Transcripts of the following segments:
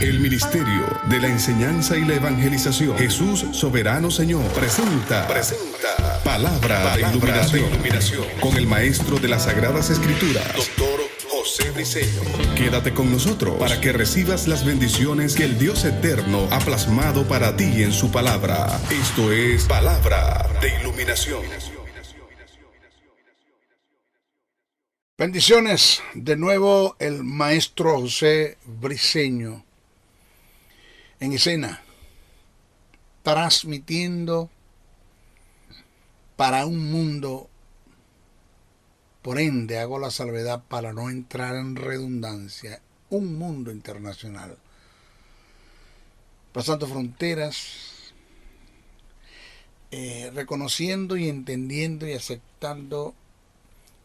El Ministerio de la Enseñanza y la Evangelización, Jesús Soberano Señor, presenta Palabra de Iluminación con el Maestro de las Sagradas Escrituras, Dr. José Briceño. Quédate con nosotros para que recibas las bendiciones que el Dios Eterno ha plasmado para ti en su palabra. Esto es Palabra de Iluminación. Bendiciones, de nuevo el Maestro José Briceño en escena, transmitiendo para un mundo, por ende hago la salvedad para no entrar en redundancia, un mundo internacional, pasando fronteras, reconociendo y entendiendo y aceptando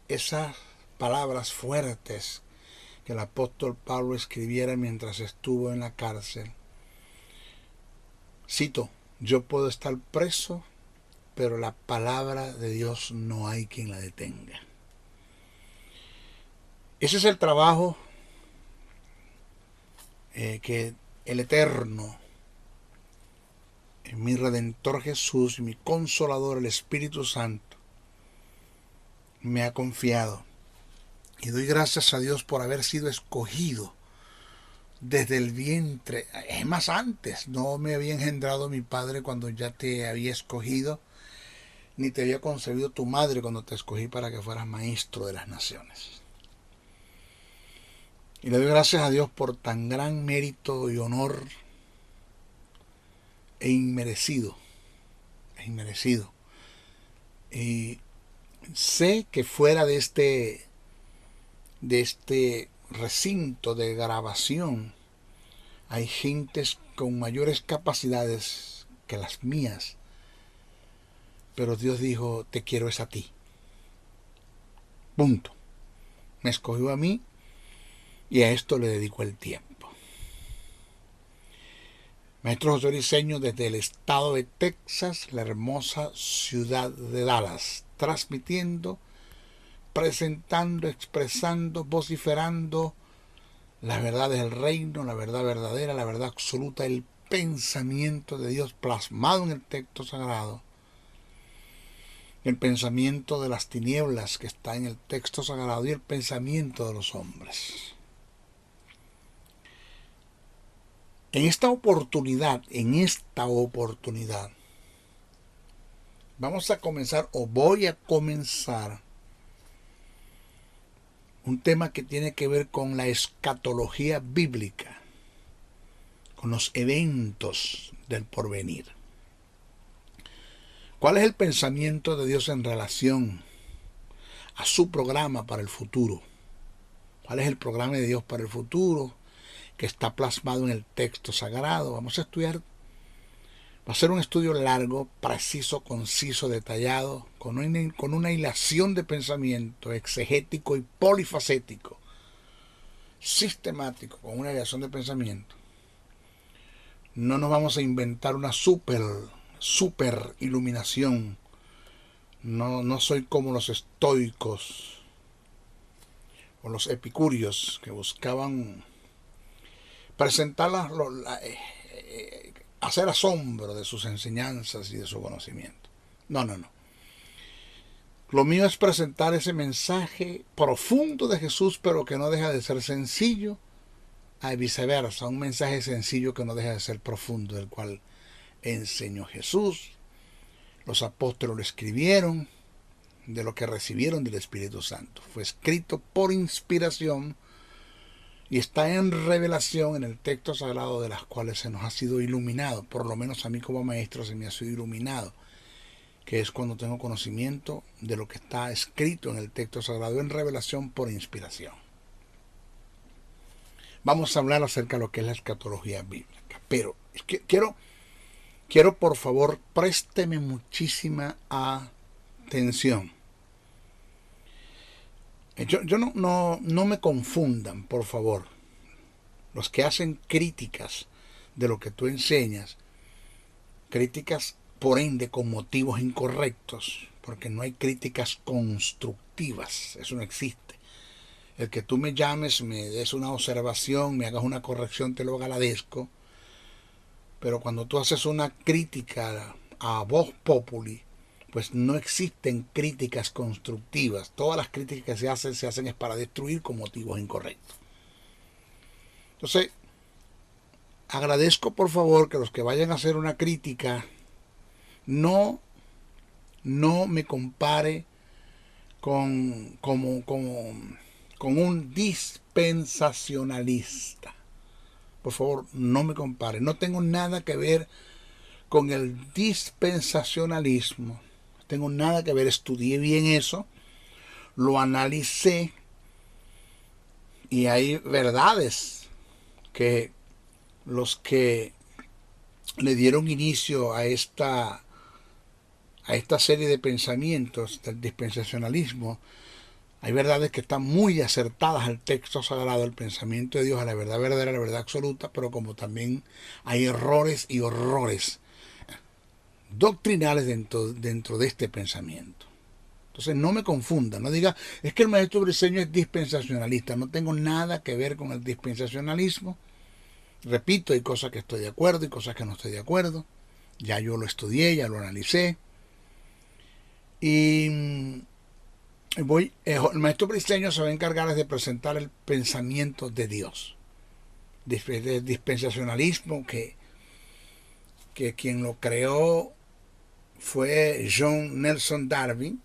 esas palabras fuertes que el apóstol Pablo escribiera mientras estuvo en la cárcel. Cito: yo puedo estar preso, pero la palabra de Dios no hay quien la detenga. Ese es el trabajo que el Eterno, mi Redentor Jesús y mi Consolador, el Espíritu Santo, me ha confiado. Y doy gracias a Dios por haber sido escogido desde el vientre. Es más, antes no me había engendrado mi padre cuando ya te había escogido, ni te había concebido tu madre cuando te escogí para que fueras maestro de las naciones. Y le doy gracias a Dios por tan gran mérito y honor e inmerecido. Y sé que fuera de este recinto de grabación hay gentes con mayores capacidades que las mías, pero Dios dijo: te quiero es a ti, punto. Me escogió a mí y a esto le dedico el tiempo. Maestro José Briceño, desde el estado de Texas, la hermosa ciudad de Dallas, transmitiendo, presentando, expresando, vociferando las verdades del reino, la verdad verdadera, la verdad absoluta, el pensamiento de Dios plasmado en el texto sagrado, el pensamiento de las tinieblas que está en el texto sagrado y el pensamiento de los hombres. En esta oportunidad, vamos a comenzar, o voy a comenzar, un tema que tiene que ver con la escatología bíblica, con los eventos del porvenir. ¿Cuál es el pensamiento de Dios en relación a su programa para el futuro? ¿Cuál es el programa de Dios para el futuro que está plasmado en el texto sagrado? Vamos a estudiar. Va a ser un estudio largo, preciso, conciso, detallado, con una hilación de pensamiento exegético y polifacético, sistemático, con una hilación de pensamiento. No nos vamos a inventar una super iluminación. No soy como los estoicos o los epicúreos que buscaban presentar hacer asombro de sus enseñanzas y de su conocimiento. No. Lo mío es presentar ese mensaje profundo de Jesús, pero que no deja de ser sencillo, a viceversa, un mensaje sencillo que no deja de ser profundo, del cual enseñó Jesús. Los apóstoles lo escribieron de lo que recibieron del Espíritu Santo. Fue escrito por inspiración y está en revelación en el texto sagrado, de las cuales se nos ha sido iluminado. Por lo menos a mí como maestro se me ha sido iluminado, que es cuando tengo conocimiento de lo que está escrito en el texto sagrado en revelación por inspiración. Vamos a hablar acerca de lo que es la escatología bíblica, pero es que quiero por favor, présteme muchísima atención. Yo no me confundan, por favor. Los que hacen críticas de lo que tú enseñas, críticas por ende con motivos incorrectos, porque no hay críticas constructivas, eso no existe. El que tú me llames, me des una observación, me hagas una corrección, te lo agradezco. Pero cuando tú haces una crítica a vox populi, pues no existen críticas constructivas. Todas las críticas que se hacen es para destruir con motivos incorrectos. Entonces, agradezco por favor que los que vayan a hacer una crítica no me compare con un dispensacionalista. Por favor, no me compare. No tengo nada que ver con el dispensacionalismo. No tengo nada que ver. Estudié bien eso. Lo analicé. Y hay verdades que los que le dieron inicio a esta serie de pensamientos del dispensacionalismo, hay verdades que están muy acertadas al texto sagrado, al pensamiento de Dios, a la verdad verdadera, a la verdad absoluta, pero como también hay errores y horrores doctrinales dentro de este pensamiento. Entonces no me confunda, no diga, es que el maestro Briceño es dispensacionalista. No tengo nada que ver con el dispensacionalismo. Repito, hay cosas que estoy de acuerdo y cosas que no estoy de acuerdo. Ya yo lo estudié, ya lo analicé. Y el maestro Briceño se va a encargar de presentar el pensamiento de Dios. El dispensacionalismo que quien lo creó fue John Nelson Darby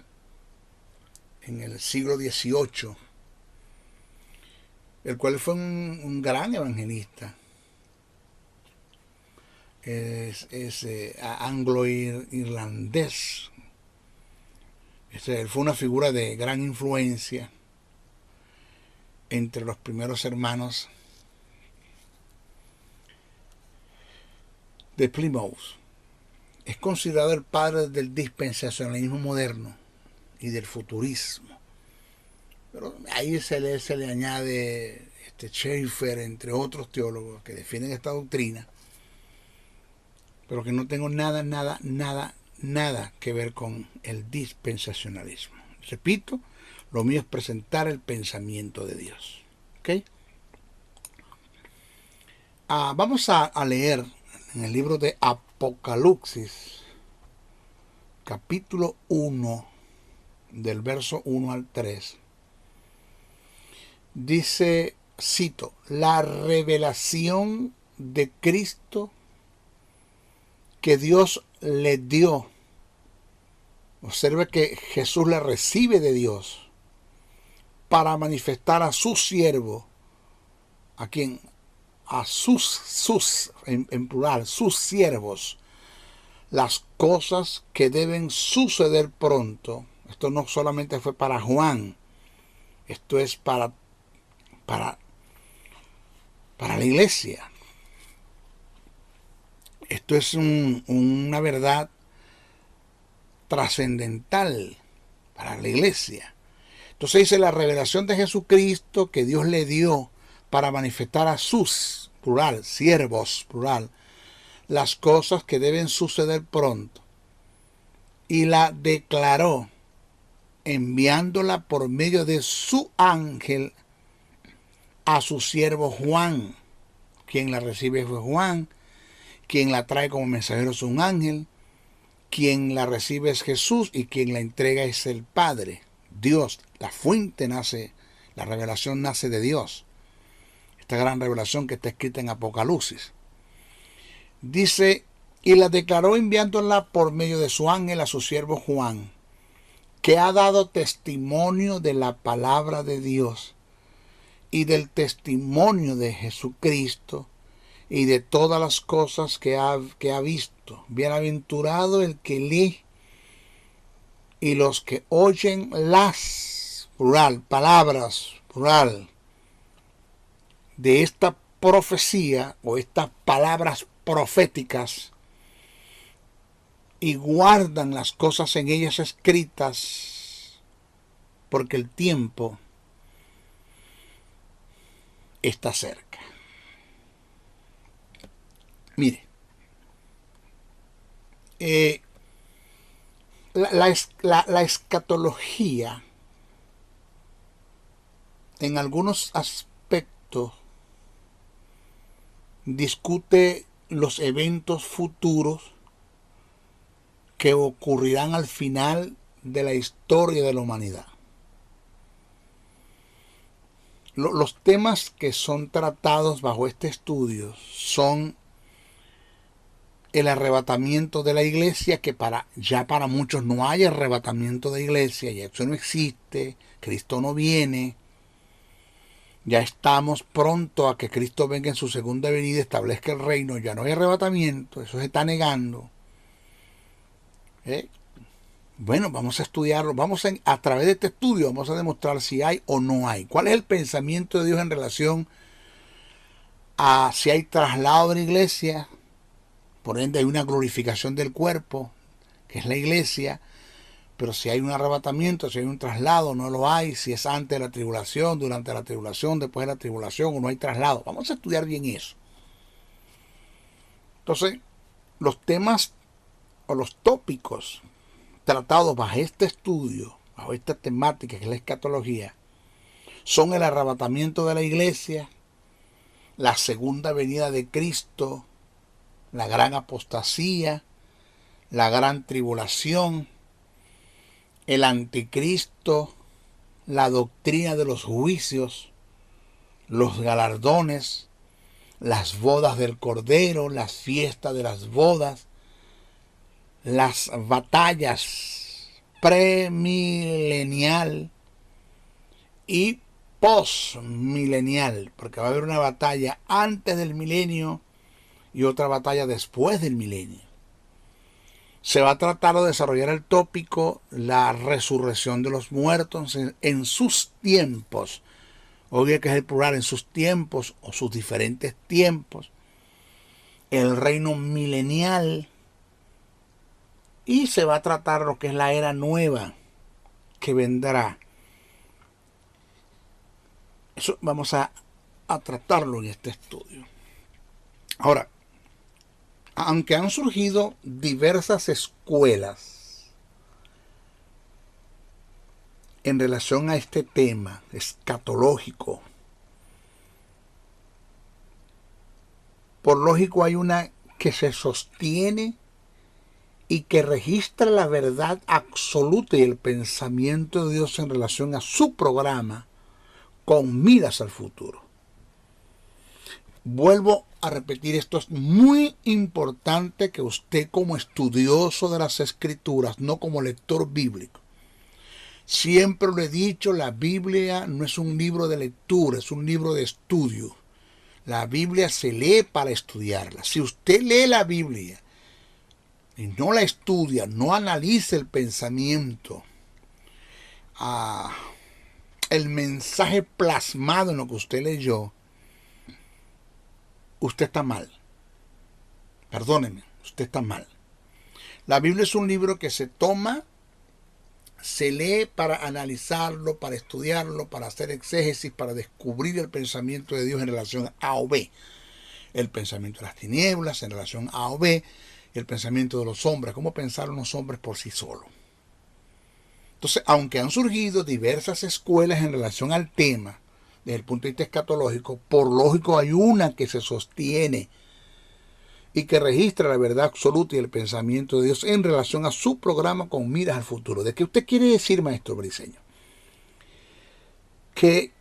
en el siglo XVIII, el cual fue un gran evangelista. Es anglo-irlandés. Él fue una figura de gran influencia entre los primeros hermanos de Plymouth. Es considerado el padre del dispensacionalismo moderno y del futurismo. Pero ahí se le añade Schaeffer, entre otros teólogos que defienden esta doctrina, pero que no tengo nada que ver con el dispensacionalismo. Repito, lo mío es presentar el pensamiento de Dios. ¿Okay? Vamos a leer en el libro de Apocalipsis, capítulo 1, del verso 1 al 3. Dice, cito, la revelación de Cristo que Dios le dio. Observe que Jesús la recibe de Dios para manifestar a su siervo, a quien, a sus en plural, sus siervos, las cosas que deben suceder pronto. Esto no solamente fue para Juan, esto es para la iglesia. Esto es una verdad trascendental para la iglesia. Entonces dice la revelación de Jesucristo que Dios le dio para manifestar a sus, plural, siervos, plural, las cosas que deben suceder pronto. Y la declaró enviándola por medio de su ángel a su siervo Juan. Quien la recibe fue Juan. Quien la trae como mensajero es un ángel. Quien la recibe es Jesús y quien la entrega es el Padre. Dios, la fuente nace, la revelación nace de Dios. Esta gran revelación que está escrita en Apocalipsis. Dice, y la declaró enviándola por medio de su ángel a su siervo Juan, que ha dado testimonio de la palabra de Dios y del testimonio de Jesucristo y de todas las cosas que ha visto. Bienaventurado el que lee y los que oyen las, plural, palabras, plural, de esta profecía o estas palabras proféticas y guardan las cosas en ellas escritas, porque el tiempo está cerca. Mire, la escatología en algunos aspectos discute los eventos futuros que ocurrirán al final de la historia de la humanidad. Los temas que son tratados bajo este estudio son el arrebatamiento de la iglesia, que ya para muchos no hay arrebatamiento de iglesia, ya eso no existe, Cristo no viene, ya estamos pronto a que Cristo venga en su segunda venida, establezca el reino, ya no hay arrebatamiento, eso se está negando. Bueno, vamos a estudiarlo, a través de este estudio vamos a demostrar si hay o no hay. ¿Cuál es el pensamiento de Dios en relación a si hay traslado de la iglesia? Por ende hay una glorificación del cuerpo, que es la iglesia, pero si hay un arrebatamiento, si hay un traslado, no lo hay, si es antes de la tribulación, durante la tribulación, después de la tribulación, o no hay traslado. Vamos a estudiar bien eso. Entonces, los temas o los tópicos tratados bajo este estudio, bajo esta temática que es la escatología, son el arrebatamiento de la iglesia, la segunda venida de Cristo, la gran apostasía, la gran tribulación, el anticristo, la doctrina de los juicios, los galardones, las bodas del Cordero, las fiestas de las bodas, las batallas premilenial y postmilenial, porque va a haber una batalla antes del milenio y otra batalla después del milenio. Se va a tratar de desarrollar el tópico la resurrección de los muertos en sus tiempos. Obvio que es el plural, en sus tiempos o sus diferentes tiempos. El reino milenial. Y se va a tratar lo que es la era nueva que vendrá. Eso vamos a tratarlo en este estudio. Ahora, aunque han surgido diversas escuelas en relación a este tema escatológico, por lógico hay una que se sostiene y que registra la verdad absoluta y el pensamiento de Dios en relación a su programa con miras al futuro. Vuelvo a repetir, esto es muy importante que usted como estudioso de las Escrituras, no como lector bíblico. Siempre lo he dicho, la Biblia no es un libro de lectura, es un libro de estudio. La Biblia se lee para estudiarla. Si usted lee la Biblia y no la estudia, no analiza el pensamiento, el mensaje plasmado en lo que usted leyó, usted está mal. Perdóneme, usted está mal. La Biblia es un libro que se toma, se lee para analizarlo, para estudiarlo, para hacer exégesis, para descubrir el pensamiento de Dios en relación a A o B. El pensamiento de las tinieblas en relación a A o B, el pensamiento de los hombres, cómo pensaron los hombres por sí solos. Entonces, aunque han surgido diversas escuelas en relación al tema, desde el punto de vista escatológico, por lógico hay una que se sostiene y que registra la verdad absoluta y el pensamiento de Dios en relación a su programa con miras al futuro. ¿De qué usted quiere decir, maestro Briceño? Que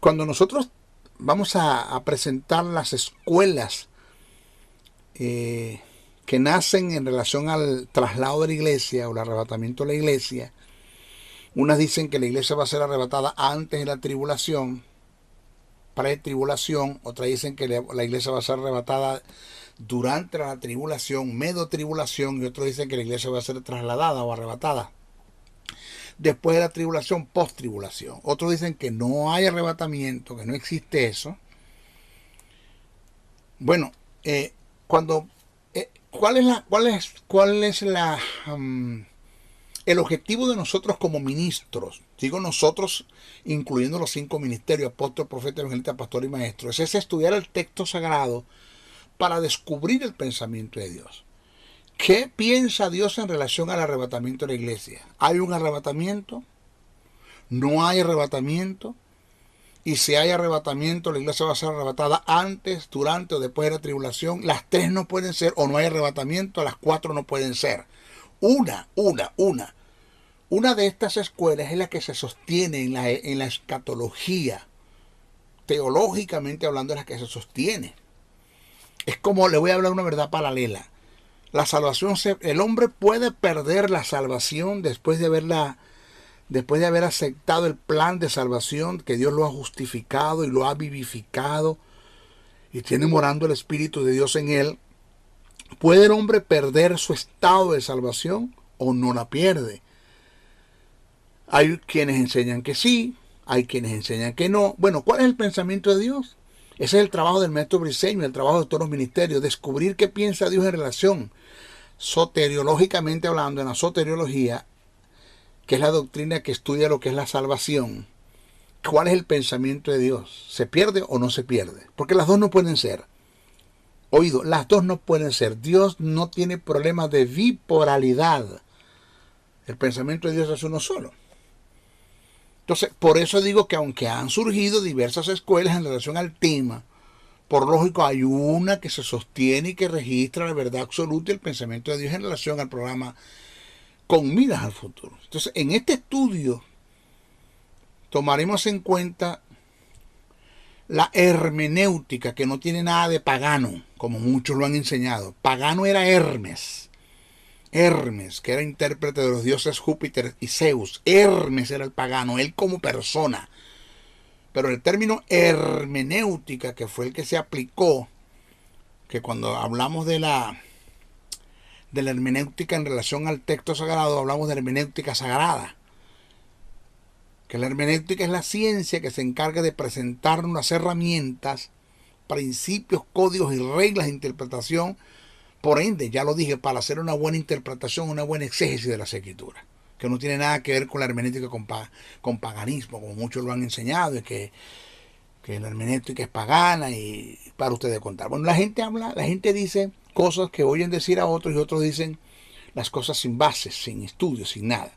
cuando nosotros vamos a presentar las escuelas que nacen en relación al traslado de la iglesia o el arrebatamiento de la iglesia, unas dicen que la iglesia va a ser arrebatada antes de la tribulación, pretribulación, otras dicen que la iglesia va a ser arrebatada durante la tribulación, medio tribulación, y otros dicen que la iglesia va a ser trasladada o arrebatada después de la tribulación, post-tribulación. Otros dicen que no hay arrebatamiento, que no existe eso. Bueno, ¿cuál es el objetivo de nosotros como ministros? Digo nosotros, incluyendo los 5 ministerios, apóstol, profeta, evangelista, pastor y maestro. Es estudiar el texto sagrado para descubrir el pensamiento de Dios. ¿Qué piensa Dios en relación al arrebatamiento de la iglesia? ¿Hay un arrebatamiento? No hay arrebatamiento. Y si hay arrebatamiento, la iglesia va a ser arrebatada antes, durante o después de la tribulación. Las 3 no pueden ser, o no hay arrebatamiento, las 4 no pueden ser. Una de estas escuelas es la que se sostiene en la escatología. Teológicamente hablando, es la que se sostiene. Es como, le voy a hablar una verdad paralela. La salvación, el hombre puede perder la salvación después de haber aceptado el plan de salvación, que Dios lo ha justificado y lo ha vivificado y tiene morando el Espíritu de Dios en él. ¿Puede el hombre perder su estado de salvación o no la pierde? Hay quienes enseñan que sí, hay quienes enseñan que no. Bueno, ¿cuál es el pensamiento de Dios? Ese es el trabajo del maestro Briceño, el trabajo de todos los ministerios, descubrir qué piensa Dios en relación, soteriológicamente hablando, en la soteriología, que es la doctrina que estudia lo que es la salvación. ¿Cuál es el pensamiento de Dios? ¿Se pierde o no se pierde? Porque las dos no pueden ser. Oído, las dos no pueden ser. Dios no tiene problemas de bipolaridad. El pensamiento de Dios es uno solo. Entonces, por eso digo que aunque han surgido diversas escuelas en relación al tema, por lógico hay una que se sostiene y que registra la verdad absoluta y el pensamiento de Dios en relación al programa Con Miras al Futuro. Entonces, en este estudio tomaremos en cuenta la hermenéutica, que no tiene nada de pagano, como muchos lo han enseñado. Pagano era Hermes, que era intérprete de los dioses Júpiter y Zeus. Hermes era el pagano, él como persona. Pero el término hermenéutica, que fue el que se aplicó, que cuando hablamos de la hermenéutica en relación al texto sagrado, hablamos de hermenéutica sagrada. Que la hermenéutica es la ciencia que se encarga de presentarnos las herramientas, principios, códigos y reglas de interpretación. Por ende, ya lo dije, para hacer una buena interpretación, una buena exégesis de las escrituras, que no tiene nada que ver con la hermenéutica con paganismo, como muchos lo han enseñado, y que la hermenéutica es pagana y para ustedes contar. Bueno, la gente dice cosas que oyen decir a otros y otros dicen las cosas sin bases, sin estudios, sin nada.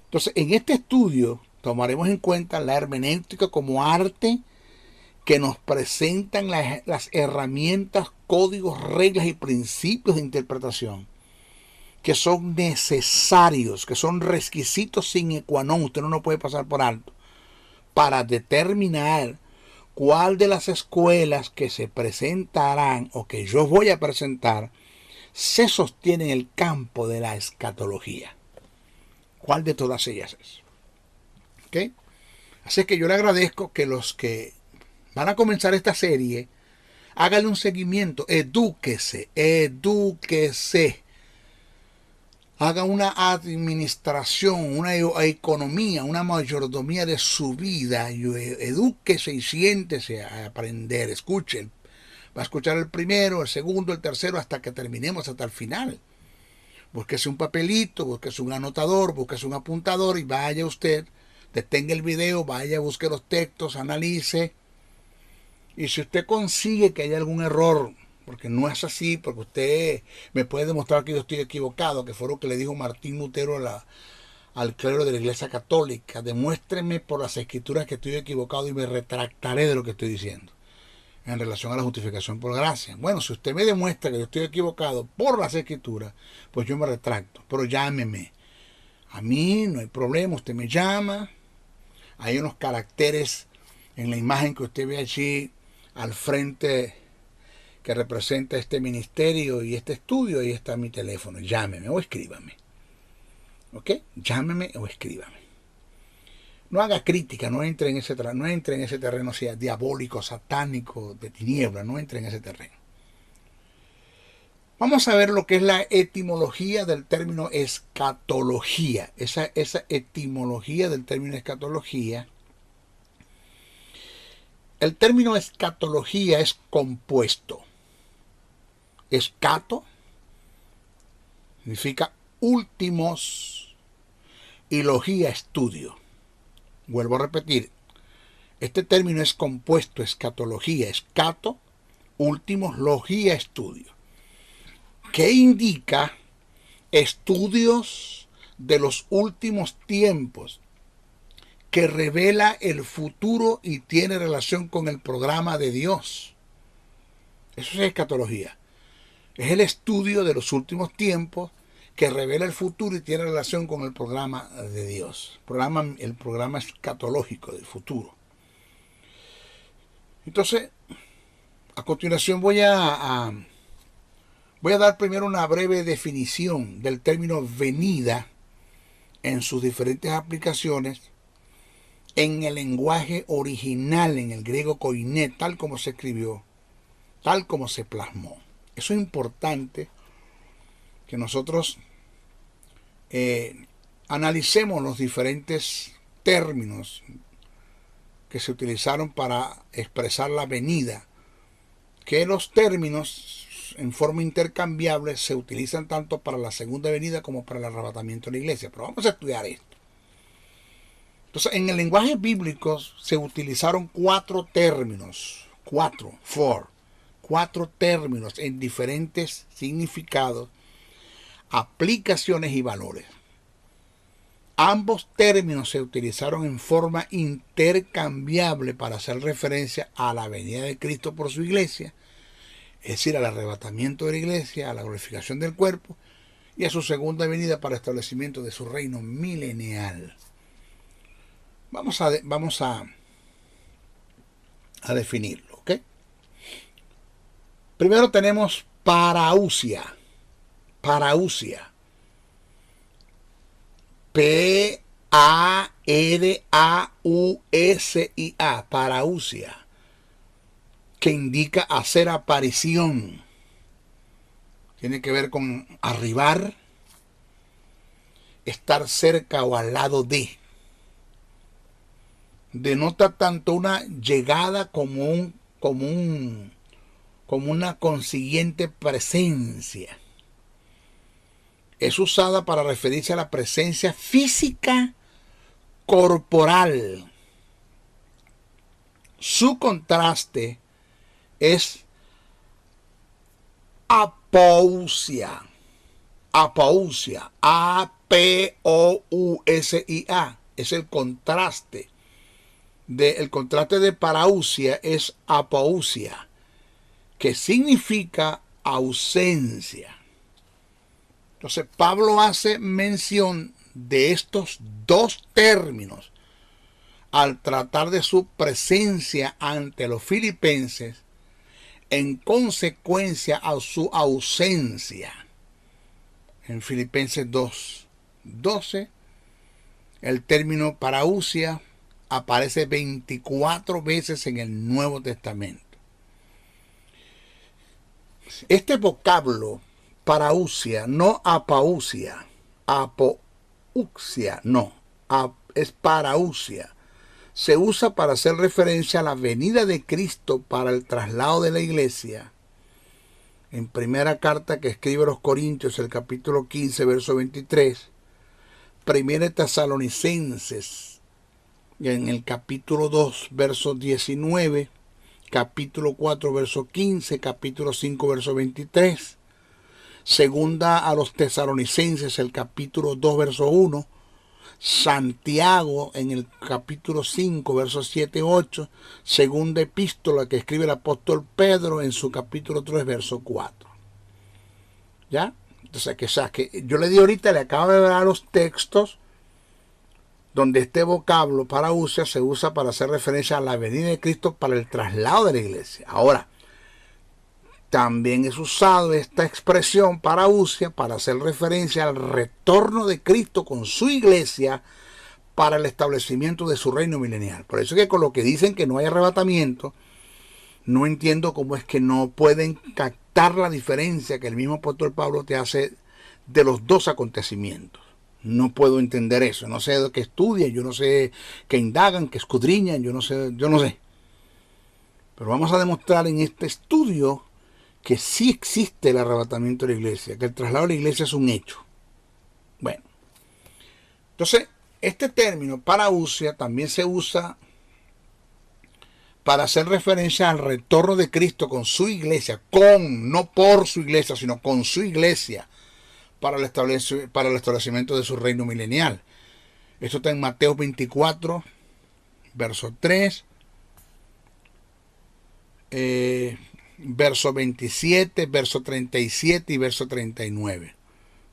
Entonces, en este estudio tomaremos en cuenta la hermenéutica como arte que nos presentan las herramientas, códigos, reglas y principios de interpretación que son necesarios, que son requisitos sine qua non, usted no lo puede pasar por alto, para determinar cuál de las escuelas que se presentarán o que yo voy a presentar se sostiene en el campo de la escatología. ¿Cuál de todas ellas es? ¿Okay? Así que yo le agradezco que los que van a comenzar esta serie, háganle un seguimiento, edúquese. Haga una administración, una economía, una mayordomía de su vida. Edúquese y siéntese a aprender. Escuche. Va a escuchar el primero, el segundo, el tercero, hasta que terminemos, hasta el final. Búsquese un papelito, búsquese un anotador, búsquese un apuntador y vaya usted, detenga el video, vaya, busque los textos, analice. Y si usted consigue que haya algún error, porque no es así, porque usted me puede demostrar que yo estoy equivocado, que fue lo que le dijo Martín Lutero al clero de la Iglesia Católica: demuéstreme por las escrituras que estoy equivocado y me retractaré de lo que estoy diciendo en relación a la justificación por gracia. Bueno, si usted me demuestra que yo estoy equivocado por las escrituras, pues yo me retracto, pero llámeme. A mí no hay problema, usted me llama. Hay unos caracteres en la imagen que usted ve allí al frente que representa este ministerio y este estudio. Ahí está mi teléfono. Llámeme o escríbame. ¿Ok? Llámeme o escríbame. No haga crítica, no entre en ese terreno sea diabólico, satánico, de tiniebla, no entre en ese terreno. Vamos a ver lo que es la etimología del término escatología. Esa etimología del término escatología. El término escatología es compuesto. Escato significa últimos y logía, estudio. Vuelvo a repetir, este término es compuesto, escatología, escato, últimos, logía, estudio. ¿Qué indica estudios de los últimos tiempos? que revela el futuro y tiene relación con el programa de Dios. Eso es escatología. Es el estudio de los últimos tiempos que revela el futuro y tiene relación con el programa de Dios. El programa escatológico del futuro. Entonces, a continuación voy a dar primero una breve definición del término venida en sus diferentes aplicaciones en el lenguaje original, en el griego koiné, tal como se escribió, tal como se plasmó. Eso es importante que nosotros analicemos los diferentes términos que se utilizaron para expresar la venida, que los términos en forma intercambiable se utilizan tanto para la segunda venida como para el arrebatamiento de la iglesia. Pero vamos a estudiar esto. Entonces, en el lenguaje bíblico se utilizaron cuatro términos en diferentes significados, aplicaciones y valores. Ambos términos se utilizaron en forma intercambiable para hacer referencia a la venida de Cristo por su iglesia, es decir, al arrebatamiento de la iglesia, a la glorificación del cuerpo y a su segunda venida para el establecimiento de su reino milenial. Vamos a definirlo, ¿ok? Primero tenemos parousia. P-A-R-A-U-S-I-A, parousia, que indica hacer aparición. Tiene que ver con arribar, estar cerca o al lado de. Denota tanto una llegada como una consiguiente presencia. Es usada para referirse a la presencia física corporal. Su contraste es apousia. A-P-O-U-S-I-A. Es el contraste. El contraste de parousia es apousia, que significa ausencia. Entonces, Pablo hace mención de estos dos términos al tratar de su presencia ante los filipenses en consecuencia a su ausencia. En Filipenses 2:12, el término parousia aparece 24 veces en el Nuevo Testamento. Este vocablo parousia, no apousia, no, es parousia. Se usa para hacer referencia a la venida de Cristo para el traslado de la iglesia. En primera carta que escribe a los Corintios, el capítulo 15, verso 23, primera Tesalonicenses, en el capítulo 2, verso 19, capítulo 4, verso 15, capítulo 5, verso 23, segunda a los Tesalonicenses, el capítulo 2, verso 1, Santiago en el capítulo 5, versos 7 y 8, segunda epístola que escribe el apóstol Pedro en su capítulo 3, verso 4. ¿Ya? Entonces, que yo le di ahorita, le acabo de dar los textos donde este vocablo parousia se usa para hacer referencia a la venida de Cristo para el traslado de la iglesia. Ahora, también es usado esta expresión parousia para hacer referencia al retorno de Cristo con su iglesia para el establecimiento de su reino milenial. Por eso es que con lo que dicen que no hay arrebatamiento, no entiendo cómo es que no pueden captar la diferencia que el mismo apóstol Pablo te hace de los dos acontecimientos. No puedo entender eso. No sé de qué estudian, yo no sé qué indagan, qué escudriñan, yo no sé. Pero vamos a demostrar en este estudio que sí existe el arrebatamiento de la iglesia, que el traslado de la iglesia es un hecho. Bueno, entonces, este término parousia también se usa para hacer referencia al retorno de Cristo con su iglesia, no por su iglesia, sino con su iglesia, para el establecimiento de su reino milenial. Esto está en Mateo 24, verso 3, verso 27, verso 37 y verso 39.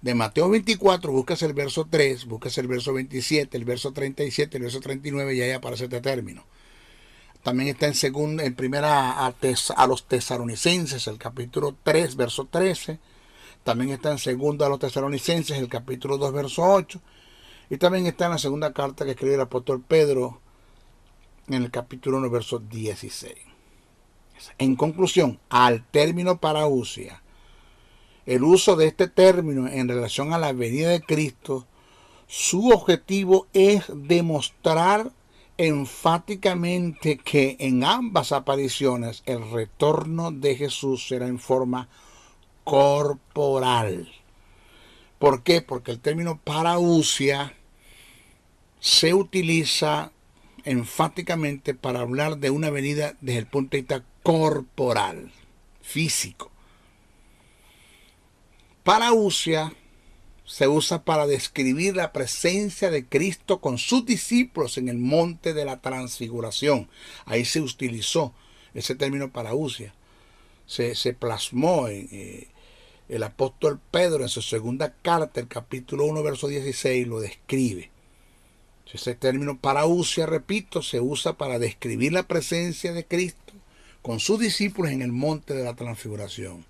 De Mateo 24 buscas el verso 3, buscas el verso 27, el verso 37, el verso 39 y ahí aparece este término. También está en primera a los tesalonicenses, el capítulo 3, verso 13. También está en segunda a los tesalonicenses, el capítulo 2, verso 8. Y también está en la segunda carta que escribió el apóstol Pedro, en el capítulo 1, verso 16. En conclusión, al término parausia, el uso de este término en relación a la venida de Cristo, su objetivo es demostrar enfáticamente que en ambas apariciones el retorno de Jesús será en forma corporal. ¿Por qué? Porque el término parausia se utiliza enfáticamente para hablar de una venida desde el punto de vista corporal, físico. Parausia se usa para describir la presencia de Cristo con sus discípulos en el monte de la transfiguración. Ahí se utilizó ese término parausia. Se plasmó en el apóstol Pedro en su segunda carta, el capítulo 1, verso 16, lo describe. Ese término parausia, repito, se usa para describir la presencia de Cristo con sus discípulos en el monte de la transfiguración.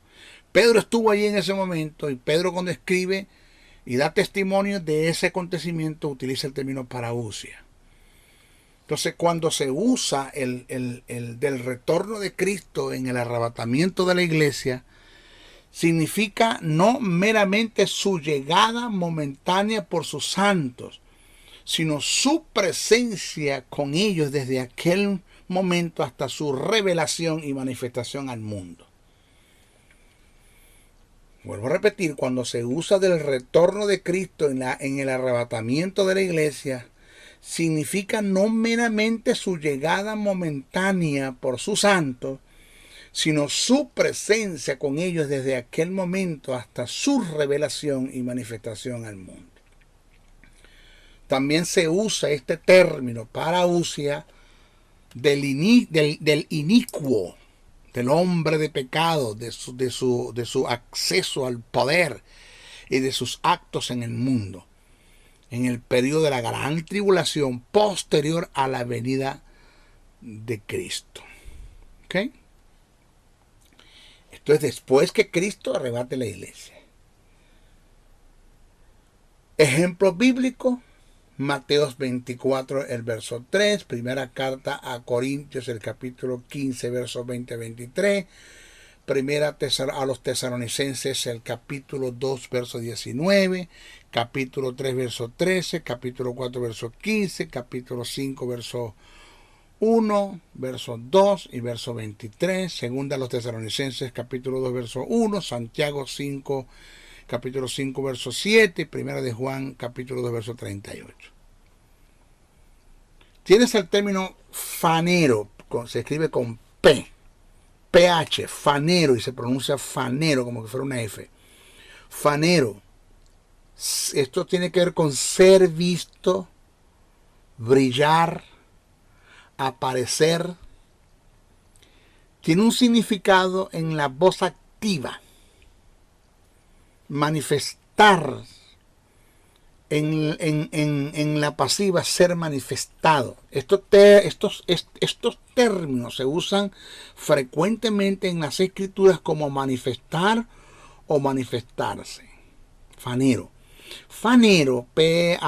Pedro estuvo allí en ese momento y Pedro, cuando escribe y da testimonio de ese acontecimiento, utiliza el término parausia. Entonces, cuando se usa el del retorno de Cristo en el arrebatamiento de la iglesia, significa no meramente su llegada momentánea por sus santos, sino su presencia con ellos desde aquel momento hasta su revelación y manifestación al mundo. Vuelvo a repetir, cuando se usa del retorno de Cristo en el arrebatamiento de la iglesia, significa no meramente su llegada momentánea por sus santos, sino su presencia con ellos desde aquel momento hasta su revelación y manifestación al mundo. También se usa este término parausia del inicuo, del hombre de pecado, de su acceso al poder y de sus actos en el mundo, en el periodo de la gran tribulación posterior a la venida de Cristo. ¿Ok? Esto es después que Cristo arrebate la iglesia. Ejemplo bíblico: Mateo 24, el verso 3, primera carta a Corintios, el capítulo 15, versos 20-23, primera a los tesalonicenses, el capítulo 2, verso 19, capítulo 3, verso 13, capítulo 4, verso 15, capítulo 5, verso 1, verso 2 y verso 23, segunda a los tesalonicenses, capítulo 2, verso 1, Santiago 5, capítulo 5, verso 7, y primera de Juan, capítulo 2, verso 38. Tienes el término fanero, se escribe con P, PH, fanero, y se pronuncia fanero como que fuera una F. Fanero. Esto tiene que ver con ser visto, brillar, aparecer. Tiene un significado en la voz activa. Manifestar, en la pasiva, ser manifestado. Estos términos se usan frecuentemente en las escrituras como manifestar o manifestarse. Fanero. Fanero, P-H-A-N-E-R-O,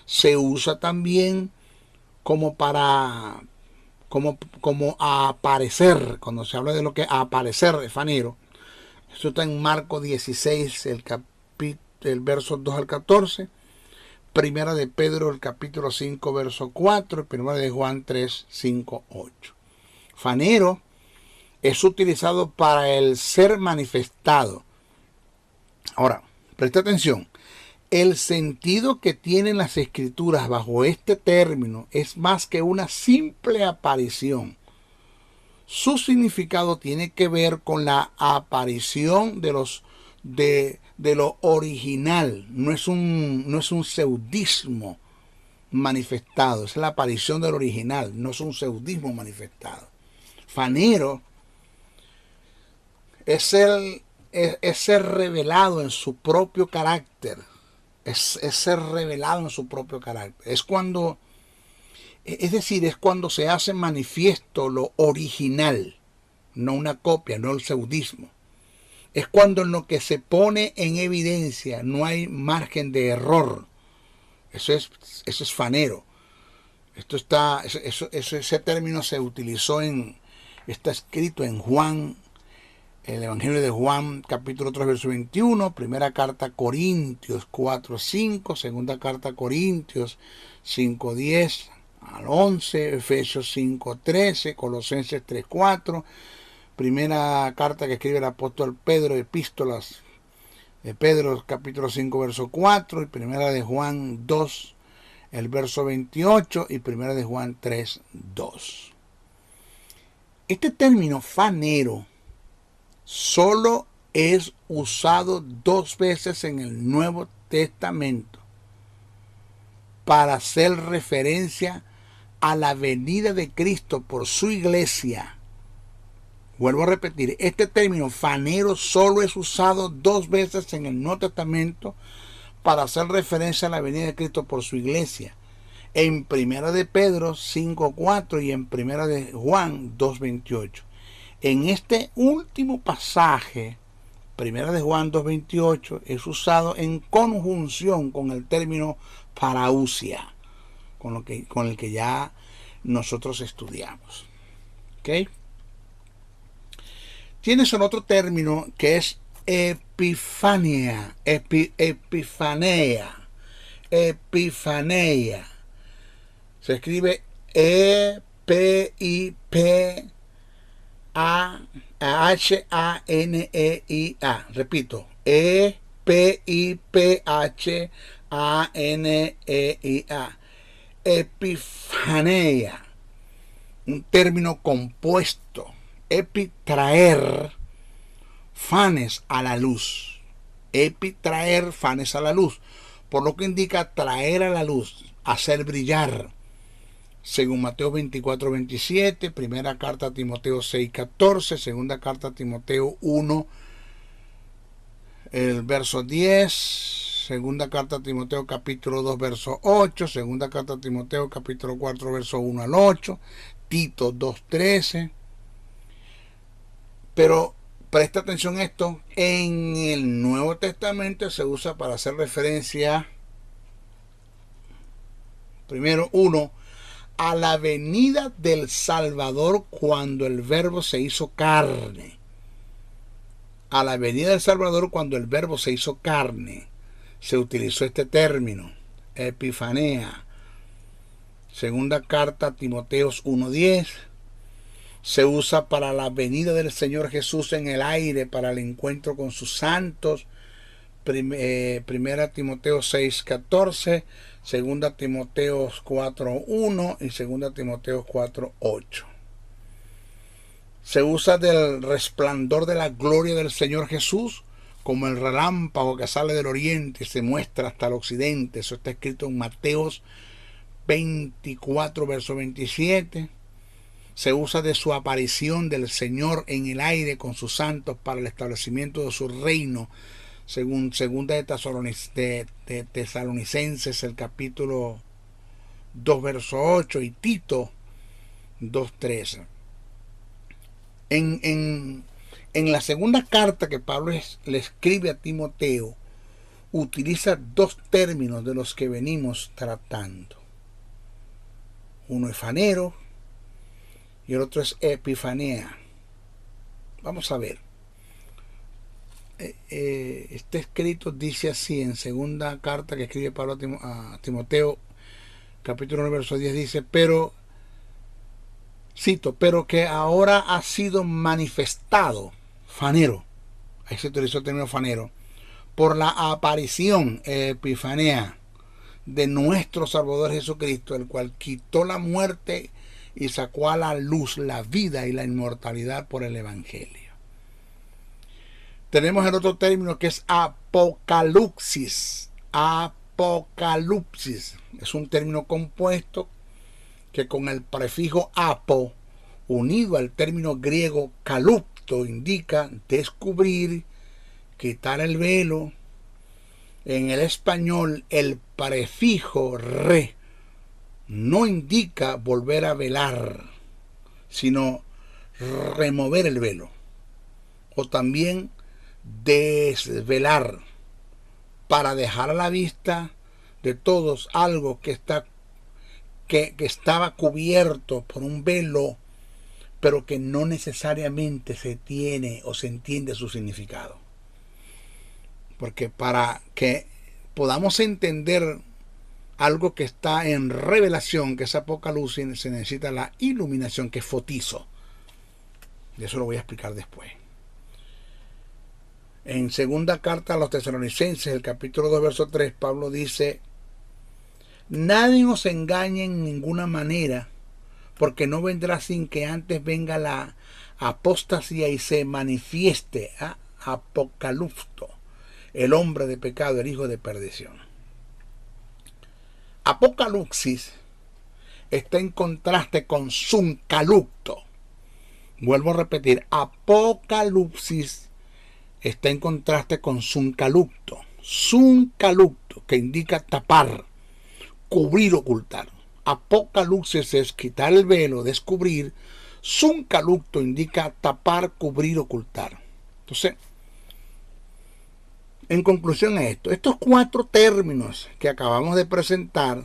se usa también como aparecer. Cuando se habla de lo que aparecer de fanero, esto está en Marcos 16, el verso 2 al 14, primera de Pedro, el capítulo 5, verso 4, y primera de Juan 3, 5, 8. Fanero es utilizado para el ser manifestado. Ahora, presta atención. El sentido que tienen las escrituras bajo este término es más que una simple aparición. Su significado tiene que ver con la aparición de lo original. No es un pseudismo manifestado. Es la aparición del original, no es un pseudismo manifestado. Fanero es ser revelado en su propio carácter. Es ser revelado en su propio carácter. Es cuando se hace manifiesto lo original, no una copia, no el pseudismo. Es cuando en lo que se pone en evidencia no hay margen de error. Eso es fanero. Ese término se utilizó está escrito en Juan, el Evangelio de Juan, capítulo 3, verso 21, primera carta a Corintios 4, 5, segunda carta a Corintios 5, 10 al 11, Efesios 5, 13, Colosenses 3, 4, primera carta que escribe el apóstol Pedro, epístolas de Pedro, capítulo 5, verso 4, y primera de Juan 2, el verso 28, y primera de Juan 3, 2. Este término fanero solo es usado 2 veces en el Nuevo Testamento para hacer referencia a la venida de Cristo por su iglesia. Vuelvo a repetir, este término fanero solo es usado 2 veces en el Nuevo Testamento para hacer referencia a la venida de Cristo por su iglesia. En primera de Pedro 5:4 y en primera de Juan 2:28. En este último pasaje, primera de Juan 2:28, es usado en conjunción con el término parousia, con el que ya nosotros estudiamos. ¿Ok? Tienes un otro término que es epifanía, epifanía. Se escribe E-P-I-P-A-H-A-N-E-I-A. Repito, E-P-I-P-H-A-N-E-I-A. Epifanía. Un término compuesto. Epi, traer, fanes a la luz. Epi, traer, fanes a la luz. Por lo que indica traer a la luz, hacer brillar. Según Mateo 24:27, primera carta a Timoteo 6:14, segunda carta a Timoteo 1, el verso 10, segunda carta a Timoteo capítulo 2, verso 8, segunda carta a Timoteo capítulo 4, verso 1 al 8, Tito 2:13. Pero presta atención a esto, en el Nuevo Testamento se usa para hacer referencia, primero, 1, a la venida del Salvador cuando el Verbo se hizo carne. A la venida del Salvador cuando el Verbo se hizo carne, se utilizó este término, epifanía. Segunda carta a Timoteo 1:10. Se usa para la venida del Señor Jesús en el aire, para el encuentro con sus santos. Primera Timoteo 6:14, segunda Timoteo 4:1 y segunda Timoteo 4:8. Se usa del resplandor de la gloria del Señor Jesús como el relámpago que sale del oriente y se muestra hasta el occidente. Eso está escrito en Mateos 24, verso 27. Se usa de su aparición del Señor en el aire con sus santos para el establecimiento de su reino, según segunda de Tesalonicenses, el capítulo 2, verso 8, y Tito 2:13. En la segunda carta que Pablo le escribe a Timoteo, utiliza 2 términos de los que venimos tratando. Uno es fanero y el otro es epifanía. Vamos a ver. Este escrito dice así en segunda carta que escribe Pablo a Timoteo, capítulo 1, verso 10, dice, pero que ahora ha sido manifestado, fanero, ahí se utilizó el término fanero, por la aparición, epifanía, de nuestro Salvador Jesucristo, el cual quitó la muerte y sacó a la luz la vida y la inmortalidad por el Evangelio. Tenemos el otro término que es apocalipsis. apocalipsis. Es un término compuesto que con el prefijo apo, unido al término griego kalupto, indica descubrir, quitar el velo. En el español, el prefijo re no indica volver a velar, sino remover el velo, o también desvelar, para dejar a la vista de todos algo que estaba cubierto por un velo, pero que no necesariamente se tiene o se entiende su significado. Porque para que podamos entender algo que está en revelación, que es Apocalipsis, se necesita la iluminación, que es fotizo. Y eso lo voy a explicar después. En segunda carta a los Tesalonicenses, el capítulo 2, verso 3, Pablo dice: nadie os engañe en ninguna manera, porque no vendrá sin que antes venga la apostasía y se manifieste Apocalipto, el hombre de pecado, el hijo de perdición. Apocalipsis está en contraste con Suncalucto. Vuelvo a repetir, Apocalipsis está en contraste con Suncalucto. Suncalucto, que indica tapar, cubrir, ocultar. Apocalipsis es quitar el velo, descubrir. Suncalucto indica tapar, cubrir, ocultar. Entonces, en conclusión a esto, estos 4 términos que acabamos de presentar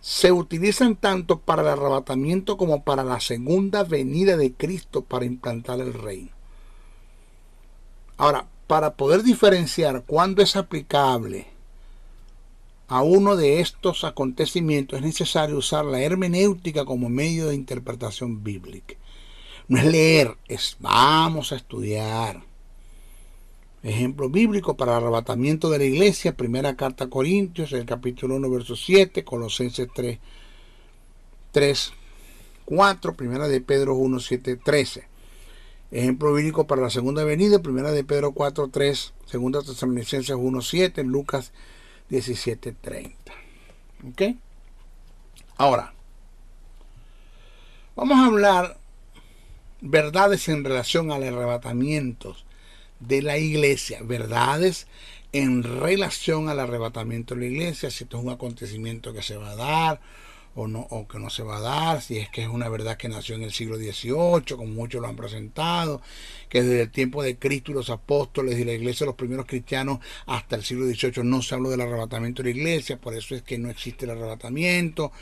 se utilizan tanto para el arrebatamiento como para la segunda venida de Cristo para implantar el reino. Ahora, para poder diferenciar cuándo es aplicable a uno de estos acontecimientos, es necesario usar la hermenéutica como medio de interpretación bíblica. No es leer, es vamos a estudiar. Ejemplo bíblico para el arrebatamiento de la iglesia: primera carta a Corintios, el capítulo 1, verso 7, Colosenses 3, 4, primera de Pedro 1, 7, 13. Ejemplo bíblico para la segunda venida: primera de Pedro 4, 3, segunda Tesalonicenses 1, 7, Lucas 17, 30. ¿Ok? Ahora, vamos a hablar verdades en relación al arrebatamiento de la iglesia, verdades en relación al arrebatamiento de la iglesia, si esto es un acontecimiento que se va a dar o no, o que no se va a dar, si es que es una verdad que nació en el siglo XVIII, como muchos lo han presentado, que desde el tiempo de Cristo y los apóstoles y la iglesia, los primeros cristianos, hasta el siglo XVIII no se habló del arrebatamiento de la iglesia, por eso es que no existe el arrebatamiento,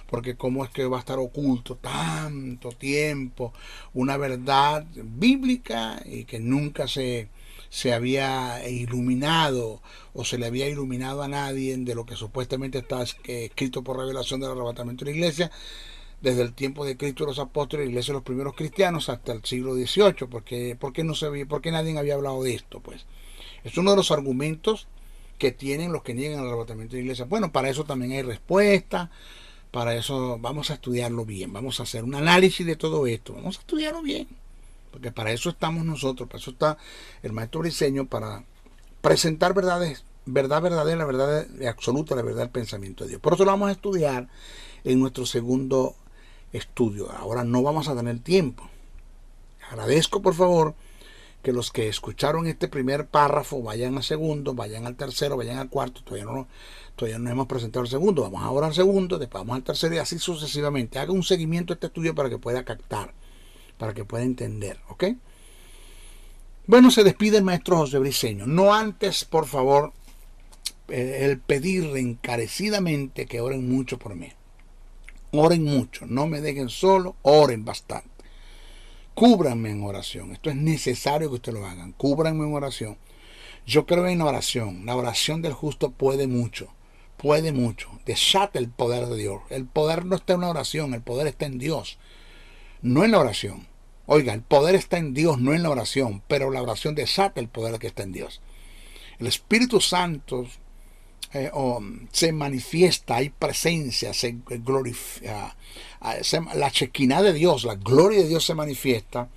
porque cómo es que va a estar oculto tanto tiempo una verdad bíblica y que nunca se había iluminado o se le había iluminado a nadie de lo que supuestamente está escrito por revelación del arrebatamiento de la iglesia desde el tiempo de Cristo y los apóstoles, la iglesia de los primeros cristianos, hasta el siglo XVIII. porque nadie había hablado de esto? Pues es uno de los argumentos que tienen los que niegan el arrebatamiento de la iglesia. Bueno, para eso también hay respuesta. Para eso vamos a estudiarlo bien, vamos a hacer un análisis de todo esto, vamos a estudiarlo bien, porque para eso estamos nosotros, para eso está el maestro Briceño, para presentar verdad verdadera, la verdad absoluta, la verdad del pensamiento de Dios. Por eso lo vamos a estudiar en nuestro segundo estudio. Ahora no vamos a tener tiempo. Agradezco, por favor, que los que escucharon este primer párrafo vayan al segundo, vayan al tercero, vayan al cuarto. Todavía no hemos presentado el segundo. Vamos ahora al segundo, después vamos al tercero y así sucesivamente. Haga un seguimiento a este estudio para que pueda captar, para que pueda entender, ¿ok? Bueno, se despide el maestro José Briceño. No antes, por favor, el pedirle encarecidamente que oren mucho por mí. Oren mucho, no me dejen solo, oren bastante. Cúbranme en oración. Esto es necesario que ustedes lo hagan. Cúbranme en oración. Yo creo en la oración. La oración del justo puede mucho. Puede mucho. Desata el poder de Dios. El poder no está en la oración. El poder está en Dios. No en la oración. Oiga, el poder está en Dios, no en la oración. Pero la oración desata el poder que está en Dios. El Espíritu Santo se manifiesta, hay presencia, se glorifica, la Shekinah de Dios, la gloria de Dios se manifiesta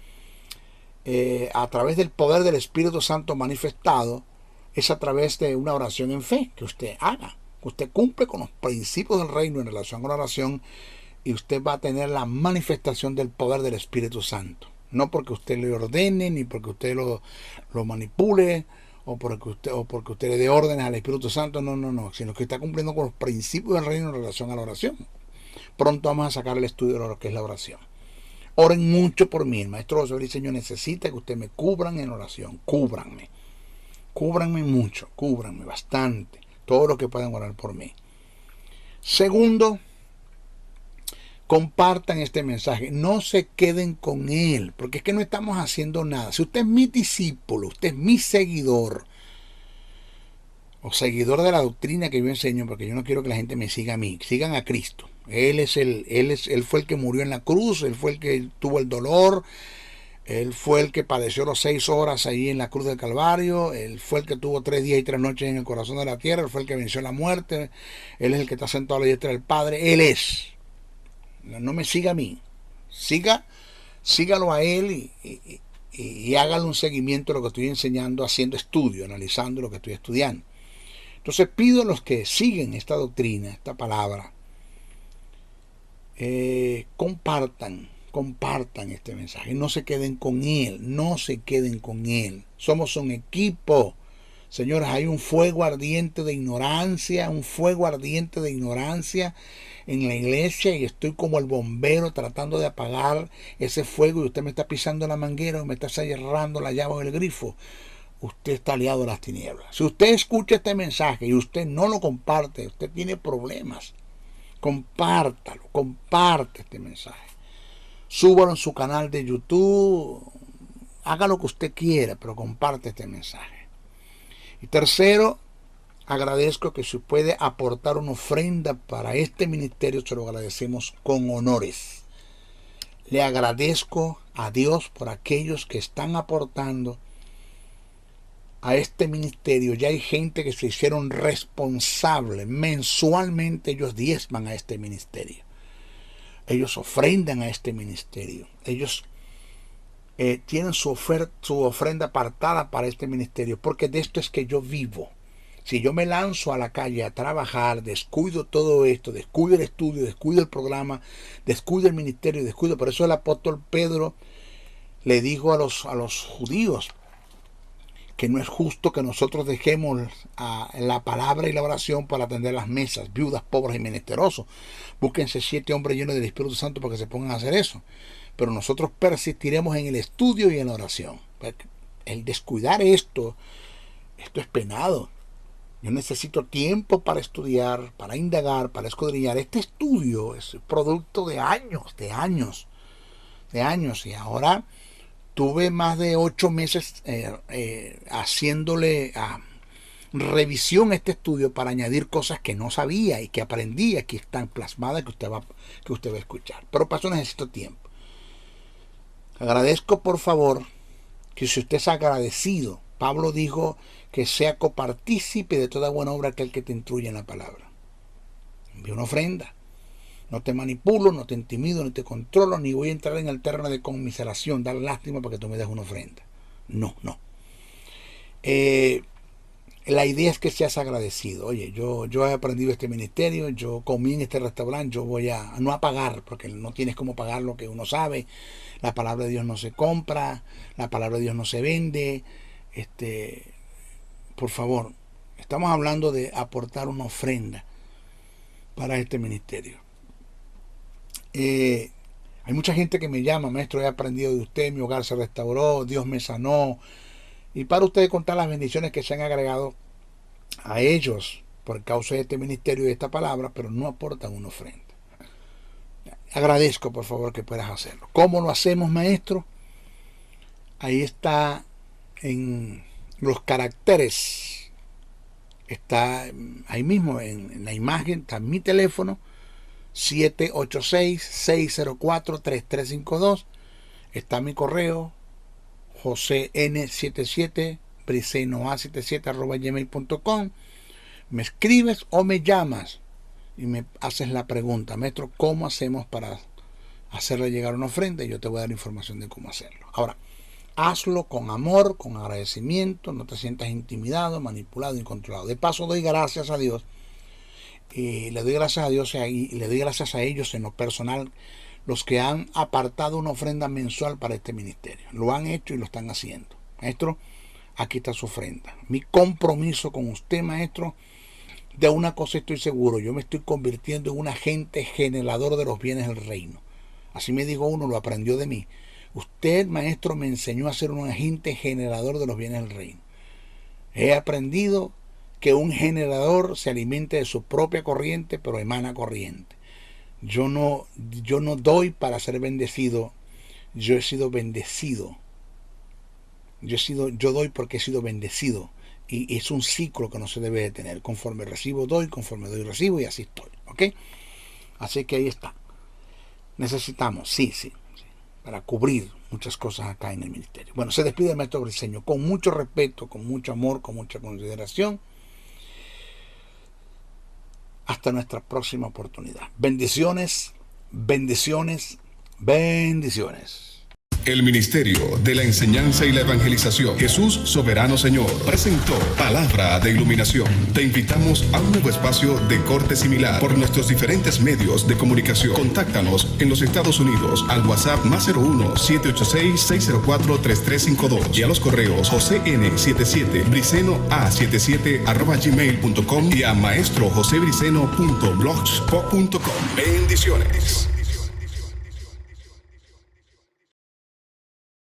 a través del poder del Espíritu Santo manifestado. Es a través de una oración en fe que usted haga. Usted cumple con los principios del reino en relación con la oración y usted va a tener la manifestación del poder del Espíritu Santo. No porque usted le ordene, ni porque usted lo manipule, o porque usted le dé órdenes al Espíritu Santo, no, sino que está cumpliendo con los principios del reino en relación a la oración. Pronto vamos a sacar el estudio de lo que es la oración. Oren mucho por mí. El maestro José Luis Señor necesita que ustedes me cubran en oración. Cúbranme mucho, cúbranme bastante. Todo lo que puedan orar por mí. Segundo, compartan este mensaje. No se queden con él, porque es que no estamos haciendo nada. Si usted es mi discípulo, usted es mi seguidor, o seguidor de la doctrina que yo enseño, porque yo no quiero que la gente me siga a mí, sigan a Cristo. Él fue el que murió en la cruz, él fue el que tuvo el dolor, él fue el que padeció los 6 horas ahí en la cruz del Calvario, él fue el que tuvo 3 días y 3 noches en el corazón de la tierra, él fue el que venció la muerte, él es el que está sentado a la diestra del Padre, él es. No me siga a mí, sígalo a él y hágale un seguimiento de lo que estoy enseñando, haciendo estudio, analizando lo que estoy estudiando. Entonces pido a los que siguen esta doctrina, esta palabra, compartan este mensaje, no se queden con él, somos un equipo. Señores, hay un fuego ardiente de ignorancia en la iglesia y estoy como el bombero tratando de apagar ese fuego y usted me está pisando la manguera o me está cerrando la llave del grifo. Usted está aliado a las tinieblas. Si usted escucha este mensaje y usted no lo comparte, usted tiene problemas. Comparte este mensaje. Súbalo en su canal de YouTube. Haga lo que usted quiera, pero comparte este mensaje. Y tercero, agradezco que si puede aportar una ofrenda para este ministerio, se lo agradecemos con honores. Le agradezco a Dios por aquellos que están aportando a este ministerio. Ya hay gente que se hicieron responsables. Mensualmente ellos diezman a este ministerio. Ellos ofrendan a este ministerio. Ellos tienen su ofrenda apartada para este ministerio, porque de esto es que yo vivo. Si yo me lanzo a la calle a trabajar, descuido todo esto, descuido el estudio, descuido el programa, descuido el ministerio, por eso el apóstol Pedro le dijo a los judíos que no es justo que nosotros dejemos la palabra y la oración para atender las mesas, viudas, pobres y menesterosos. Búsquense 7 hombres llenos del Espíritu Santo para que se pongan a hacer eso. Pero nosotros persistiremos en el estudio y en la oración. El descuidar esto es penado. Yo necesito tiempo para estudiar, para indagar, para escudriñar. Este estudio es producto de años. Y ahora tuve más de 8 meses haciéndole revisión a este estudio para añadir cosas que no sabía y que aprendí, que están plasmadas, que usted va a escuchar. Pero para eso necesito tiempo. Agradezco, por favor, que si usted es agradecido, Pablo dijo que sea copartícipe de toda buena obra aquel que te instruye en la palabra. Envía una ofrenda. No te manipulo, no te intimido, no te controlo, ni voy a entrar en el terreno de conmiseración, dar lástima para que tú me des una ofrenda. No. La idea es que seas agradecido. Oye, yo he aprendido este ministerio, yo comí en este restaurante, yo voy a no a pagar, porque no tienes cómo pagar lo que uno sabe. La palabra de Dios no se compra, la palabra de Dios no se vende. Por favor, estamos hablando de aportar una ofrenda para este ministerio. Hay mucha gente que me llama: maestro, he aprendido de usted, mi hogar se restauró, Dios me sanó. Y para ustedes contar las bendiciones que se han agregado a ellos por causa de este ministerio y de esta palabra, pero no aportan una ofrenda. Agradezco, por favor, que puedas hacerlo. ¿Cómo lo hacemos, maestro? Ahí está en los caracteres. Está ahí mismo en la imagen, está mi teléfono, 786-604-3352. Está mi correo, josén77, brisenoa77@gmail.com. Me escribes o me llamas y me haces la pregunta: maestro, ¿cómo hacemos para hacerle llegar una ofrenda? Y yo te voy a dar información de cómo hacerlo. Ahora, hazlo con amor, con agradecimiento, no te sientas intimidado, manipulado, incontrolado. De paso, doy gracias a Dios le doy gracias a Dios y le doy gracias a ellos en lo personal, los que han apartado una ofrenda mensual para este ministerio. Lo han hecho y lo están haciendo. Maestro, aquí está su ofrenda. Mi compromiso con usted, maestro, de una cosa estoy seguro: yo me estoy convirtiendo en un agente generador de los bienes del reino. Así me dijo uno, lo aprendió de mí. Usted, maestro, me enseñó a ser un agente generador de los bienes del reino. He aprendido que un generador se alimente de su propia corriente, pero emana corriente. Yo no doy para ser bendecido. Yo he sido bendecido. Yo doy porque he sido bendecido. Y es un ciclo que no se debe de tener. Conforme recibo, doy. Conforme doy, recibo. Y así estoy. ¿Ok? Así que ahí está. Necesitamos, sí, para cubrir muchas cosas acá en el ministerio. Bueno, se despide el maestro Briceño con mucho respeto, con mucho amor, con mucha consideración. Hasta nuestra próxima oportunidad. Bendiciones, bendiciones, bendiciones. El Ministerio de la Enseñanza y la Evangelización, Jesús Soberano Señor, presentó Palabra de Iluminación. Te invitamos a un nuevo espacio de corte similar por nuestros diferentes medios de comunicación. Contáctanos en los Estados Unidos al WhatsApp +01 786 604 3352 y a los correos josn77briceno@gmail.com y a maestrojosebriceno.blogspot.com. Bendiciones.